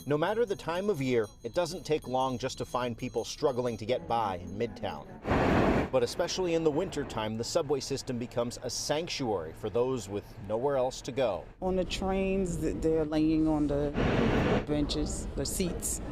No matter the time of year, it doesn't take long just to find people struggling to get by in Midtown. But especially in the wintertime, the subway system becomes a sanctuary for those with nowhere else to go. On the trains, they're laying on the benches, the seats,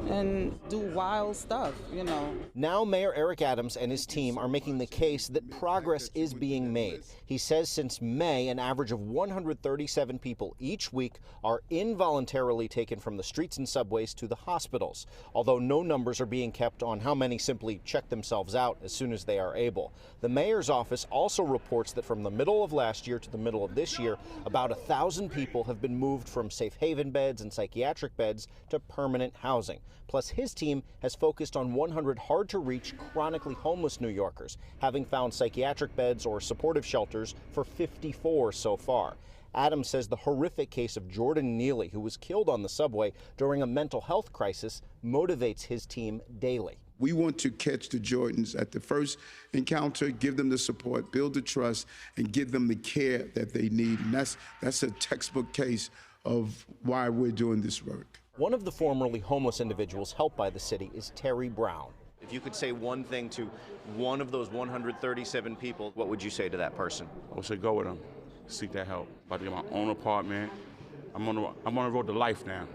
and do wild stuff, you know. Now Mayor Eric Adams and his team are making the case that progress is being made. He says since May, an average of 137 people each week are involuntarily taken from the streets and subways to the hospitals, although no numbers are being kept on how many simply check themselves out as soon as they are able. The mayor's office also reports that from the middle of last year to the middle of this year, about 1,000 people have been moved from safe haven beds and psychiatric beds to permanent housing. Plus, his team has focused on 100 hard-to-reach, chronically homeless New Yorkers, having found psychiatric beds or supportive shelters for 54 so far. Adams says the horrific case of Jordan Neely, who was killed on the subway during a mental health crisis, motivates his team daily. We want to catch the Jordans at the first encounter, give them the support, build the trust, and give them the care that they need. And that's a textbook case of why we're doing this work. One of the formerly homeless individuals helped by the city is Terry Brown. If you could say one thing to one of those 137 people, what would you say to that person? I would say go with them, seek that help. About to get my own apartment. I'm on the road to life now.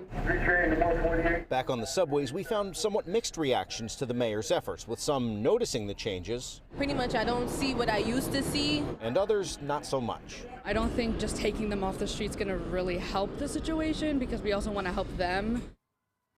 Back on the subways, we found somewhat mixed reactions to the mayor's efforts, with some noticing the changes. Pretty much I don't see what I used to see. And others not so much. I don't think just taking them off the street's going to really help the situation because we also want to help them.